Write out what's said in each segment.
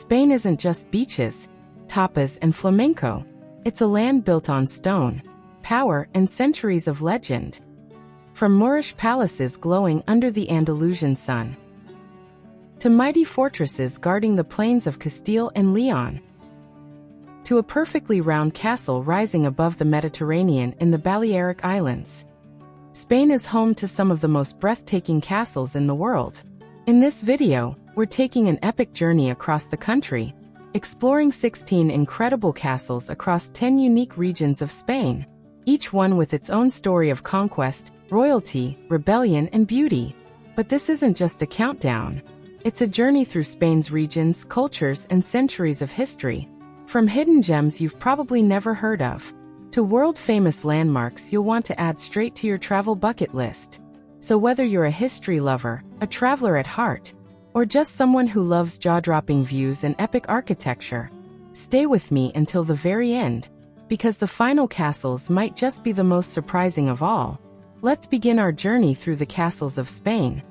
Spain isn't just beaches, tapas and flamenco. It's a land built on stone, power and centuries of legend. From Moorish palaces glowing under the Andalusian sun, to mighty fortresses guarding the plains of Castile and Leon, to a perfectly round castle rising above the Mediterranean in the Balearic Islands, Spain is home to some of the most breathtaking castles in the world. In this video, we're taking an epic journey across the country, exploring 16 incredible castles across 10 unique regions of Spain, each one with its own story of conquest, royalty, rebellion, and beauty. But this isn't just a countdown. It's a journey through Spain's regions, cultures, and centuries of history. From hidden gems you've probably never heard of, to world-famous landmarks you'll want to add straight to your travel bucket list. So whether you're a history lover, a traveler at heart, or just someone who loves jaw-dropping views and epic architecture, stay with me until the very end, because the final castles might just be the most surprising of all. Let's begin our journey through the castles of Spain.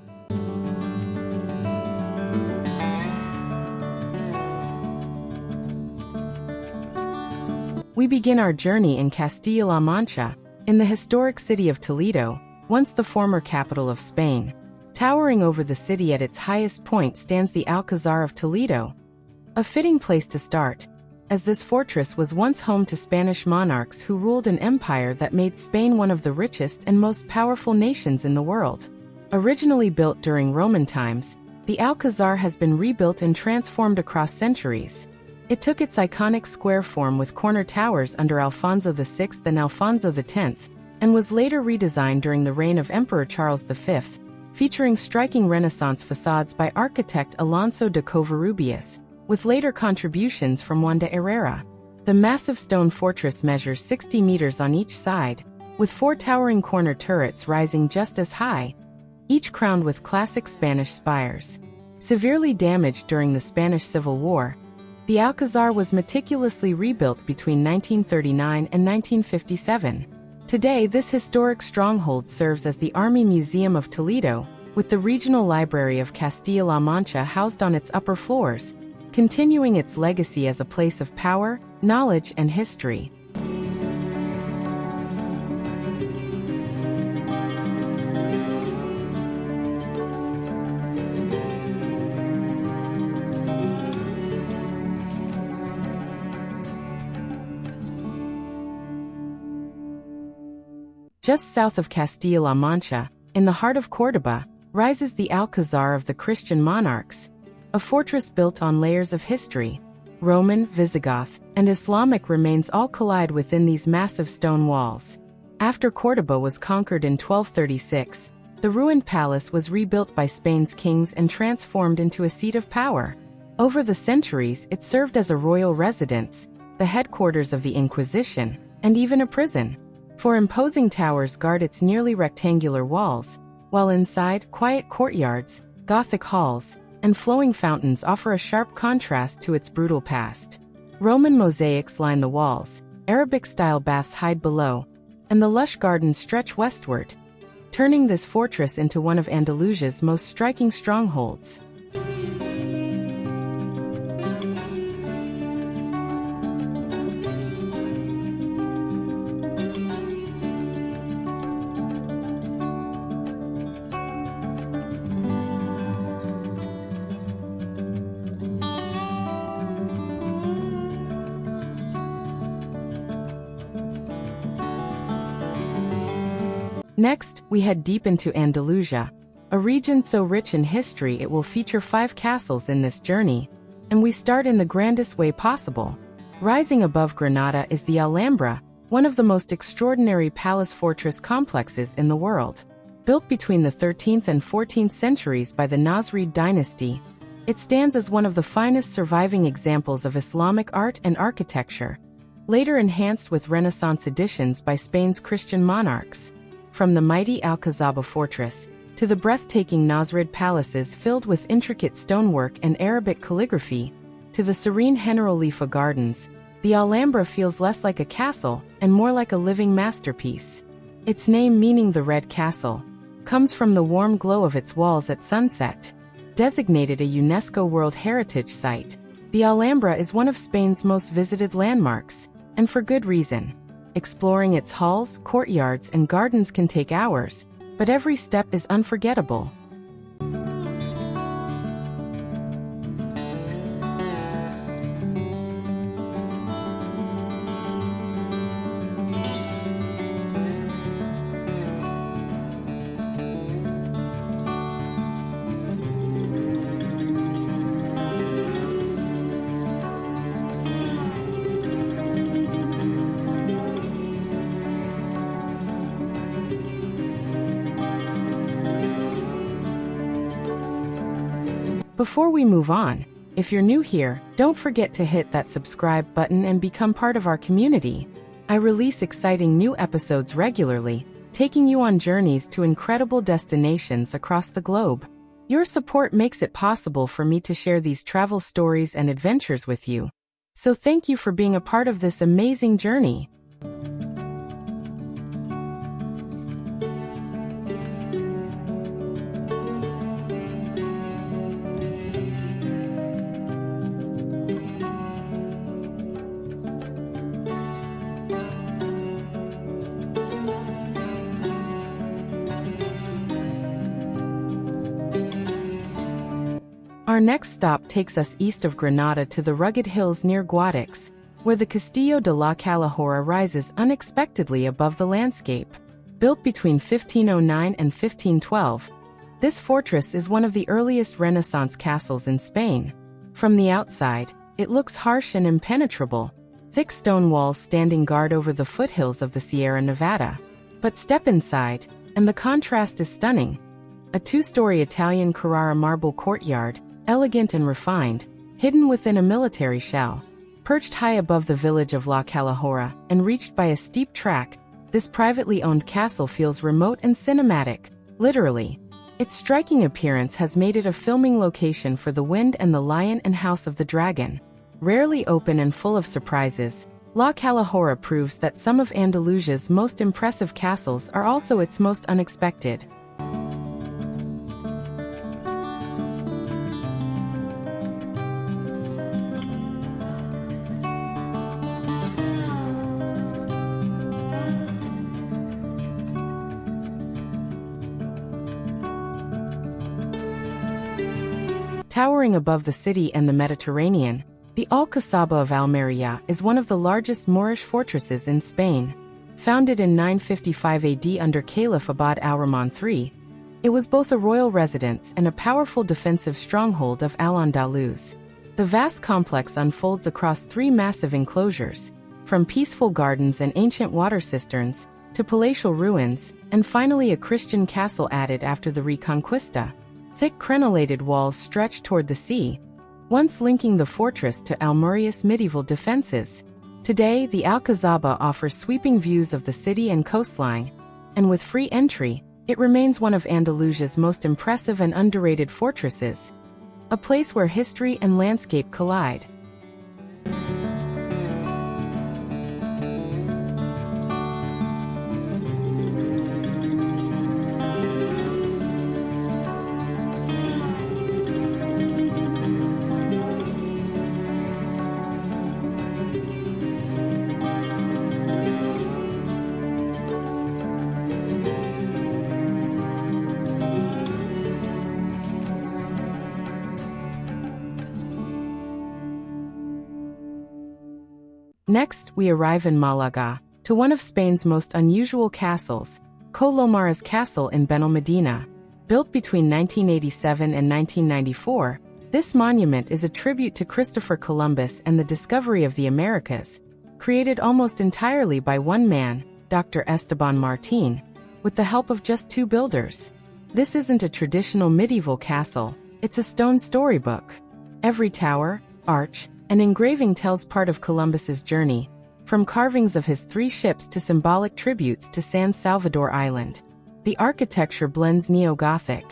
We begin our journey in Castilla-La Mancha, in the historic city of Toledo, once the former capital of Spain. Towering over the city at its highest point stands the Alcázar of Toledo. A fitting place to start, as this fortress was once home to Spanish monarchs who ruled an empire that made Spain one of the richest and most powerful nations in the world. Originally built during Roman times, the Alcázar has been rebuilt and transformed across centuries. It took its iconic square form with corner towers under Alfonso VI and Alfonso X, and was later redesigned during the reign of Emperor Charles V, featuring striking Renaissance facades by architect Alonso de Covarrubias, with later contributions from Juan de Herrera. The massive stone fortress measures 60 meters on each side, with 4 towering corner turrets rising just as high, each crowned with classic Spanish spires. Severely damaged during the Spanish Civil War, the Alcázar was meticulously rebuilt between 1939 and 1957. Today, this historic stronghold serves as the Army Museum of Toledo, with the Regional Library of Castilla-La Mancha housed on its upper floors, continuing its legacy as a place of power, knowledge, and history. Just south of Castilla-La Mancha, in the heart of Cordoba, rises the Alcázar of the Christian monarchs, a fortress built on layers of history. Roman, Visigoth, and Islamic remains all collide within these massive stone walls. After Cordoba was conquered in 1236, the ruined palace was rebuilt by Spain's kings and transformed into a seat of power. Over the centuries, it served as a royal residence, the headquarters of the Inquisition, and even a prison. Four imposing towers guard its nearly rectangular walls, while inside, quiet courtyards, Gothic halls, and flowing fountains offer a sharp contrast to its brutal past. Roman mosaics line the walls, Arabic-style baths hide below, and the lush gardens stretch westward, turning this fortress into one of Andalusia's most striking strongholds. Next, we head deep into Andalusia, a region so rich in history it will feature 5 castles in this journey, and we start in the grandest way possible. Rising above Granada is the Alhambra, one of the most extraordinary palace-fortress complexes in the world. Built between the 13th and 14th centuries by the Nasrid dynasty, it stands as one of the finest surviving examples of Islamic art and architecture, later enhanced with Renaissance additions by Spain's Christian monarchs. From the mighty Alcazaba fortress, to the breathtaking Nasrid palaces filled with intricate stonework and Arabic calligraphy, to the serene Generalife gardens, the Alhambra feels less like a castle and more like a living masterpiece. Its name, meaning the Red Castle, comes from the warm glow of its walls at sunset. Designated a UNESCO World Heritage Site, the The Alhambra is one of Spain's most visited landmarks, and for good reason. Exploring its halls, courtyards, and gardens can take hours, but every step is unforgettable. Before we move on, if you're new here, don't forget to hit that subscribe button and become part of our community. I release exciting new episodes regularly, taking you on journeys to incredible destinations across the globe. Your support makes it possible for me to share these travel stories and adventures with you. So thank you for being a part of this amazing journey. Our next stop takes us east of Granada to the rugged hills near Guadix, where the Castillo de la Calahorra rises unexpectedly above the landscape. Built between 1509 and 1512, this fortress is one of the earliest Renaissance castles in Spain. From the outside, it looks harsh and impenetrable, thick stone walls standing guard over the foothills of the Sierra Nevada. But step inside, and the contrast is stunning. A two-story Italian Carrara marble courtyard, elegant and refined, hidden within a military shell. Perched high above the village of La Calahorra and reached by a steep track, this privately owned castle feels remote and cinematic, literally. Its striking appearance has made it a filming location for The Wind and the Lion and House of the Dragon. Rarely open and full of surprises, La Calahorra proves that some of Andalusia's most impressive castles are also its most unexpected. Towering above the city and the Mediterranean, the Alcázaba of Almeria is one of the largest Moorish fortresses in Spain. Founded in 955 AD under Caliph Abd al-Rahman III, it was both a royal residence and a powerful defensive stronghold of Al-Andalus. The vast complex unfolds across three massive enclosures, from peaceful gardens and ancient water cisterns, to palatial ruins, and finally a Christian castle added after the Reconquista. Thick crenellated walls stretch toward the sea, once linking the fortress to Almeria's medieval defenses. Today, the Alcazaba offers sweeping views of the city and coastline, and with free entry, it remains one of Andalusia's most impressive and underrated fortresses, a place where history and landscape collide. Next, we arrive in Malaga, to one of Spain's most unusual castles, Colomares Castle in Benalmádena. Built between 1987 and 1994, this monument is a tribute to Christopher Columbus and the discovery of the Americas, created almost entirely by one man, Dr. Esteban Martín, with the help of just two builders. This isn't a traditional medieval castle, it's a stone storybook. Every tower, arch, and engraving tells part of Columbus's journey, from carvings of his 3 ships to symbolic tributes to San Salvador Island. The architecture blends Neo-Gothic,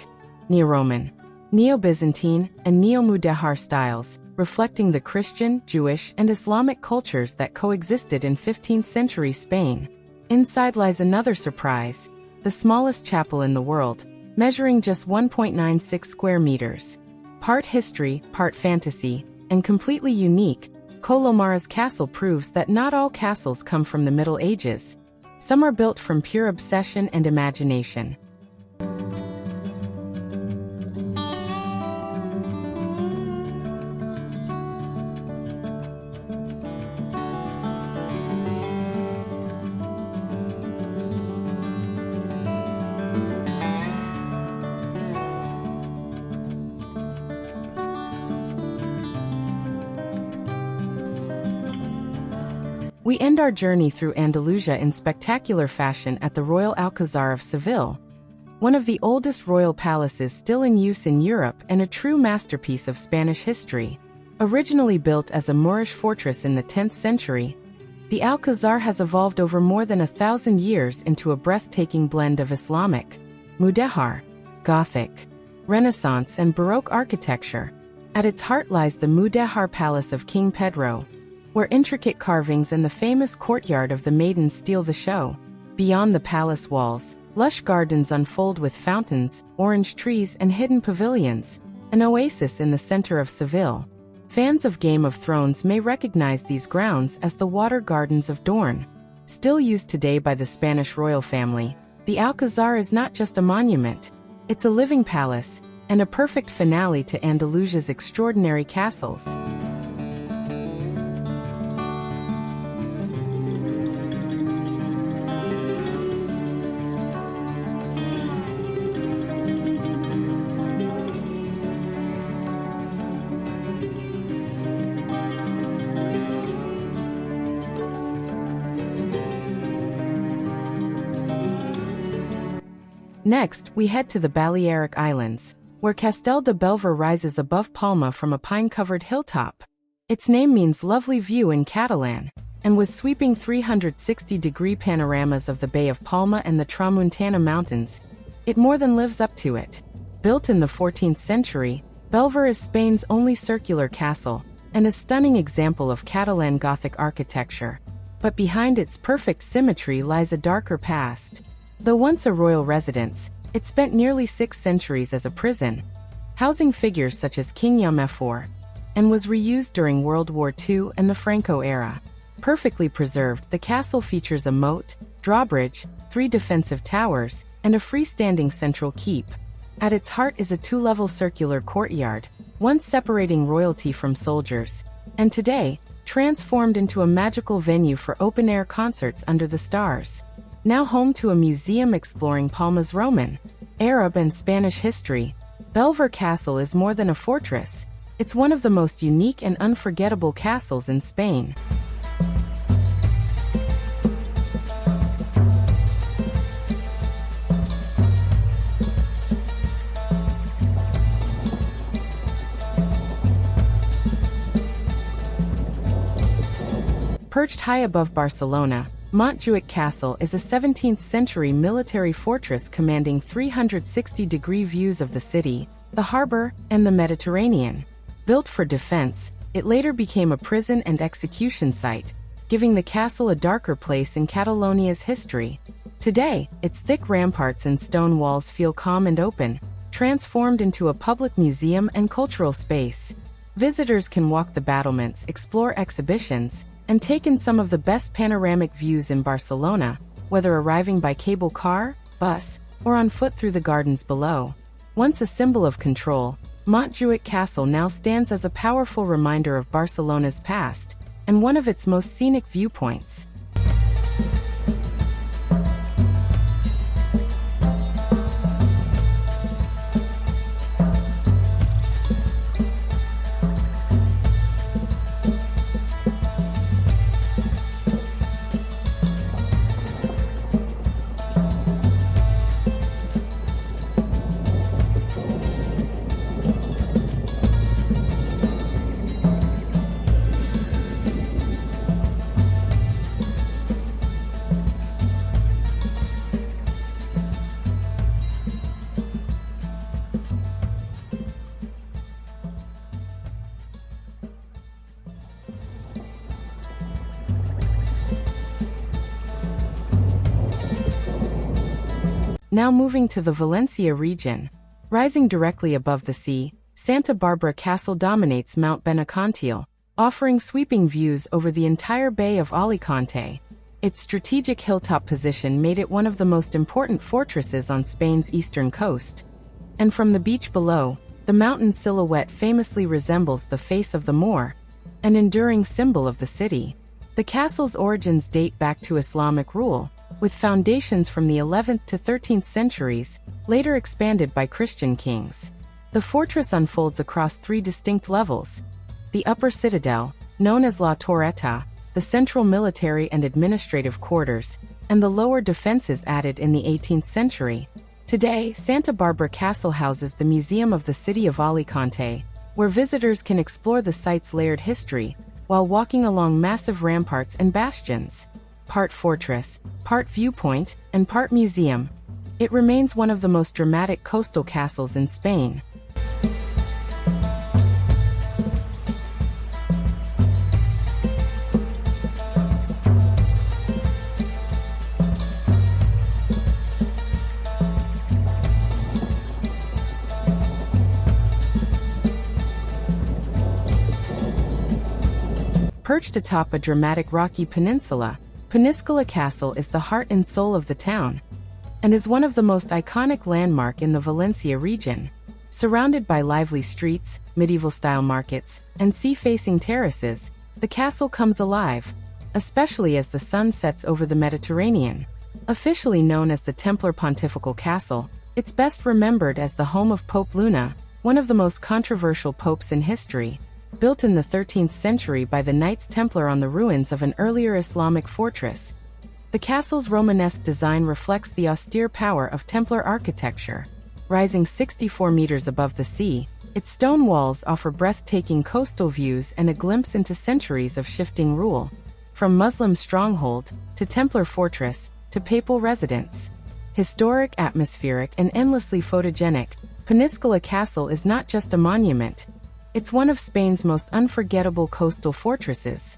Neo-Roman, Neo-Byzantine, and Neo-Mudéjar styles, reflecting the Christian, Jewish, and Islamic cultures that coexisted in 15th-century Spain. Inside lies another surprise, the smallest chapel in the world, measuring just 1.96 square meters. Part history, part fantasy, and completely unique, Colomares Castle proves that not all castles come from the Middle Ages. Some are built from pure obsession and imagination. We end our journey through Andalusia in spectacular fashion at the Royal Alcázar of Seville, one of the oldest royal palaces still in use in Europe and a true masterpiece of Spanish history. Originally built as a Moorish fortress in the 10th century, the Alcázar has evolved over more than 1,000 years into a breathtaking blend of Islamic, Mudéjar, Gothic, Renaissance and Baroque architecture. At its heart lies the Mudéjar Palace of King Pedro, where intricate carvings and the famous courtyard of the maidens steal the show. Beyond the palace walls, lush gardens unfold with fountains, orange trees and hidden pavilions, an oasis in the center of Seville. Fans of Game of Thrones may recognize these grounds as the Water Gardens of Dorne. Still used today by the Spanish royal family, the Alcázar is not just a monument, it's a living palace, and a perfect finale to Andalusia's extraordinary castles. Next, we head to the Balearic Islands, where Castell de Bellver rises above Palma from a pine-covered hilltop. Its name means lovely view in Catalan, and with sweeping 360-degree panoramas of the Bay of Palma and the Tramuntana Mountains, it more than lives up to it. Built in the 14th century, Bellver is Spain's only circular castle, and a stunning example of Catalan Gothic architecture. But behind its perfect symmetry lies a darker past. Though once a royal residence, it spent nearly 6 centuries as a prison, housing figures such as King Yamefor, and was reused during World War II and the Franco era. Perfectly preserved, the castle features a moat, drawbridge, 3 defensive towers, and a freestanding central keep. At its heart is a 2-level circular courtyard, once separating royalty from soldiers, and today, transformed into a magical venue for open-air concerts under the stars. Now home to a museum exploring Palma's Roman, Arab and Spanish history, Bellver Castle is more than a fortress. It's one of the most unique and unforgettable castles in Spain. Perched high above Barcelona, Montjuïc Castle is a 17th-century military fortress commanding 360-degree views of the city, the harbor, and the Mediterranean. Built for defense, it later became a prison and execution site, giving the castle a darker place in Catalonia's history. Today, its thick ramparts and stone walls feel calm and open, transformed into a public museum and cultural space. Visitors can walk the battlements, explore exhibitions, and take in some of the best panoramic views in Barcelona, whether arriving by cable car, bus, or on foot through the gardens below. Once a symbol of control, Montjuïc Castle now stands as a powerful reminder of Barcelona's past, and one of its most scenic viewpoints. Now moving to the Valencia region. Rising directly above the sea, Santa Barbara Castle dominates Mount Benacantil, offering sweeping views over the entire Bay of Alicante. Its strategic hilltop position made it one of the most important fortresses on Spain's eastern coast. And from the beach below, the mountain silhouette famously resembles the face of the Moor, an enduring symbol of the city. The castle's origins date back to Islamic rule, with foundations from the 11th to 13th centuries, later expanded by Christian kings. The fortress unfolds across three distinct levels: the upper citadel, known as La Torreta, the central military and administrative quarters, and the lower defenses added in the 18th century. Today, Santa Barbara Castle houses the Museum of the City of Alicante, where visitors can explore the site's layered history, while walking along massive ramparts and bastions. Part fortress, part viewpoint, and part museum, it remains one of the most dramatic coastal castles in Spain. Perched atop a dramatic rocky peninsula, Peníscola Castle is the heart and soul of the town, and is one of the most iconic landmarks in the Valencia region. Surrounded by lively streets, medieval-style markets, and sea-facing terraces, the castle comes alive, especially as the sun sets over the Mediterranean. Officially known as the Templar Pontifical Castle, it's best remembered as the home of Pope Luna, one of the most controversial popes in history. Built in the 13th century by the Knights Templar on the ruins of an earlier Islamic fortress, the castle's Romanesque design reflects the austere power of Templar architecture. Rising 64 meters above the sea, its stone walls offer breathtaking coastal views and a glimpse into centuries of shifting rule. From Muslim stronghold, to Templar fortress, to papal residence. Historic, atmospheric, and endlessly photogenic, Peníscola Castle is not just a monument, it's one of Spain's most unforgettable coastal fortresses.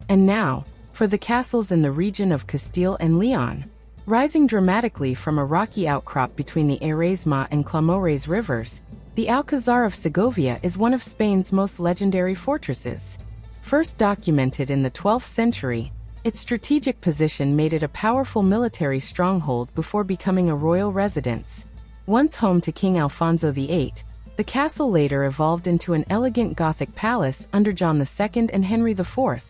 And now, for the castles in the region of Castile and Leon. Rising dramatically from a rocky outcrop between the Eresma and Clamores rivers, the Alcázar of Segovia is one of Spain's most legendary fortresses. First documented in the 12th century, its strategic position made it a powerful military stronghold before becoming a royal residence. Once home to King Alfonso VIII, the castle later evolved into an elegant Gothic palace under John II and Henry IV.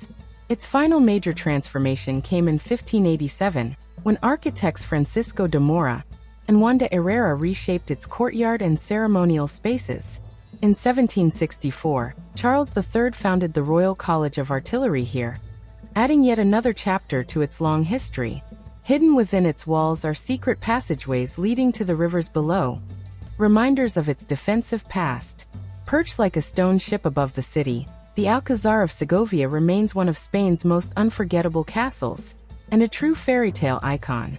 Its final major transformation came in 1587, when architects Francisco de Mora and Juan de Herrera reshaped its courtyard and ceremonial spaces. In 1764, Charles III founded the Royal College of Artillery here, adding yet another chapter to its long history. Hidden within its walls are secret passageways leading to the rivers below, reminders of its defensive past. Perched like a stone ship above the city, the Alcázar of Segovia remains one of Spain's most unforgettable castles, and a true fairy tale icon.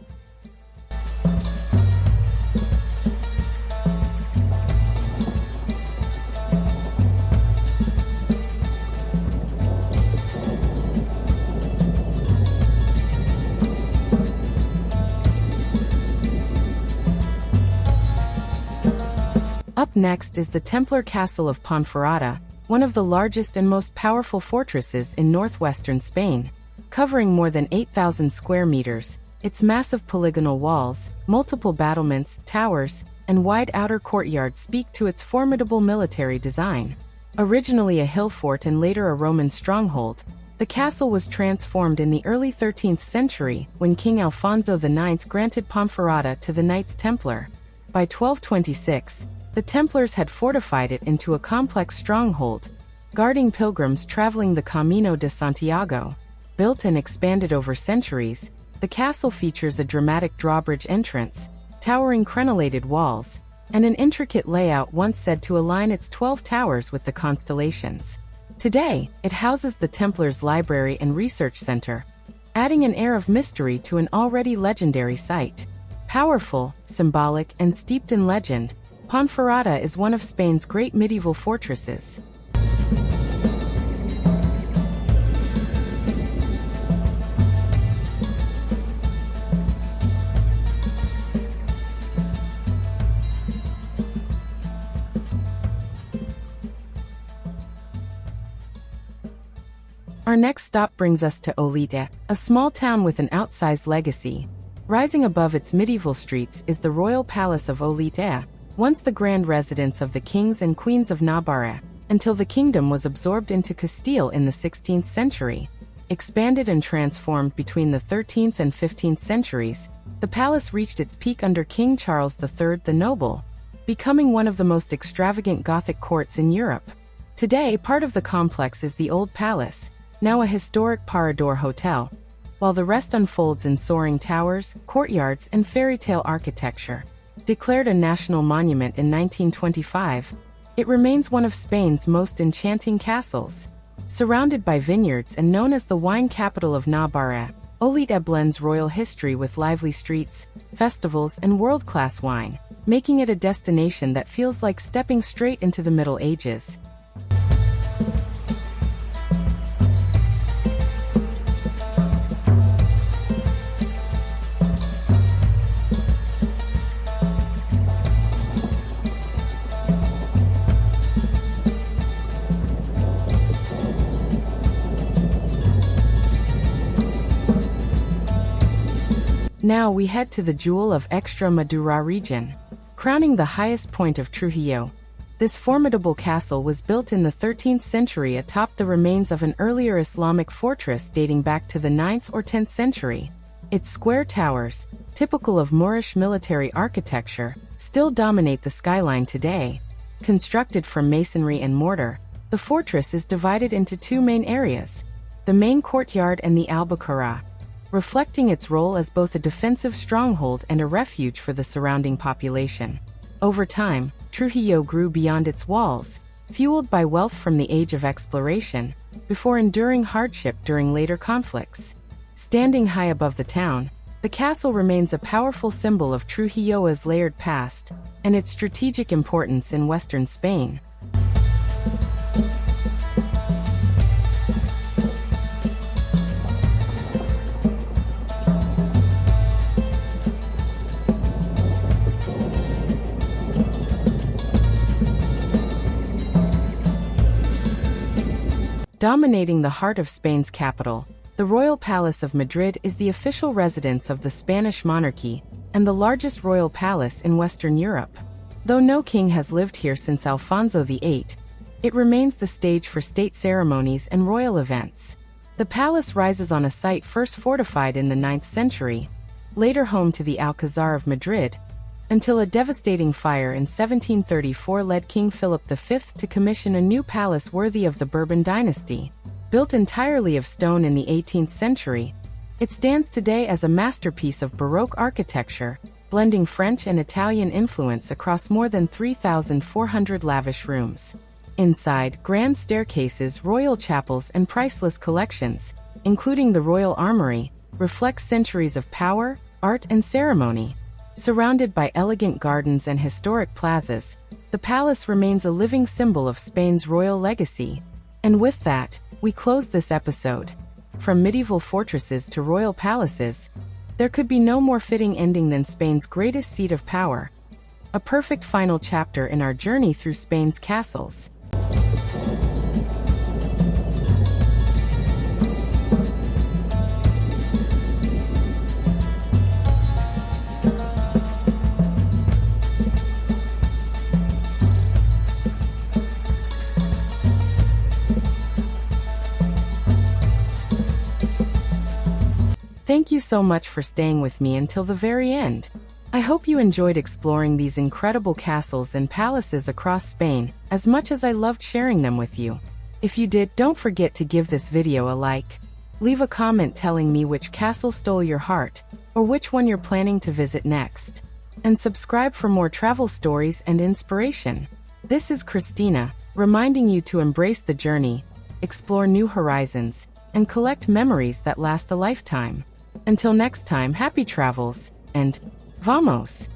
Up next is the Templar Castle of Ponferrada, one of the largest and most powerful fortresses in northwestern Spain. Covering more than 8,000 square meters, its massive polygonal walls, multiple battlements, towers, and wide outer courtyard speak to its formidable military design. Originally a hill fort and later a Roman stronghold, the castle was transformed in the early 13th century when King Alfonso IX granted Ponferrada to the Knights Templar. By 1226, the Templars had fortified it into a complex stronghold, guarding pilgrims traveling the Camino de Santiago. Built and expanded over centuries, the castle features a dramatic drawbridge entrance, towering crenellated walls, and an intricate layout once said to align its 12 towers with the constellations. Today, it houses the Templars Library and Research Center, adding an air of mystery to an already legendary site. Powerful, symbolic, and steeped in legend, Ponferrada is one of Spain's great medieval fortresses. Our next stop brings us to Olite, a small town with an outsized legacy. Rising above its medieval streets is the Royal Palace of Olite, once the grand residence of the kings and queens of Navarre, until the kingdom was absorbed into Castile in the 16th century. Expanded and transformed between the 13th and 15th centuries, the palace reached its peak under King Charles III the Noble, becoming one of the most extravagant Gothic courts in Europe. Today, part of the complex is the Old Palace, now a historic Parador hotel, while the rest unfolds in soaring towers, courtyards, and fairy tale architecture. Declared a national monument in 1925, it remains one of Spain's most enchanting castles. Surrounded by vineyards and known as the wine capital of Navarre, Olite blends royal history with lively streets, festivals, and world-class wine, making it a destination that feels like stepping straight into the Middle Ages. Now we head to the jewel of Extremadura region. Crowning the highest point of Trujillo, this formidable castle was built in the 13th century atop the remains of an earlier Islamic fortress dating back to the 9th or 10th century. Its square towers, typical of Moorish military architecture, still dominate the skyline today. Constructed from masonry and mortar, the fortress is divided into two main areas, the main courtyard and the Alcázar, reflecting its role as both a defensive stronghold and a refuge for the surrounding population. Over time, Trujillo grew beyond its walls, fueled by wealth from the age of exploration, before enduring hardship during later conflicts. Standing high above the town, the castle remains a powerful symbol of Trujillo's layered past and its strategic importance in western Spain. Dominating the heart of Spain's capital, the Royal Palace of Madrid is the official residence of the Spanish monarchy and the largest royal palace in Western Europe. Though no king has lived here since Alfonso VIII, it remains the stage for state ceremonies and royal events. The palace rises on a site first fortified in the 9th century, later home to the Alcázar of Madrid, until a devastating fire in 1734 led King Philip V to commission a new palace worthy of the Bourbon dynasty. Built entirely of stone in the 18th century, it stands today as a masterpiece of Baroque architecture, blending French and Italian influence across more than 3,400 lavish rooms. Inside, grand staircases, royal chapels, and priceless collections, including the Royal Armory, reflect centuries of power, art, and ceremony. Surrounded by elegant gardens and historic plazas, the palace remains a living symbol of Spain's royal legacy. And with that, we close this episode. From medieval fortresses to royal palaces, there could be no more fitting ending than Spain's greatest seat of power. A perfect final chapter in our journey through Spain's castles. Thank you so much for staying with me until the very end. I hope you enjoyed exploring these incredible castles and palaces across Spain as much as I loved sharing them with you. If you did, don't forget to give this video a like. Leave a comment telling me which castle stole your heart, or which one you're planning to visit next. And subscribe for more travel stories and inspiration. This is Christina, reminding you to embrace the journey, explore new horizons, and collect memories that last a lifetime. Until next time, happy travels, and vamos!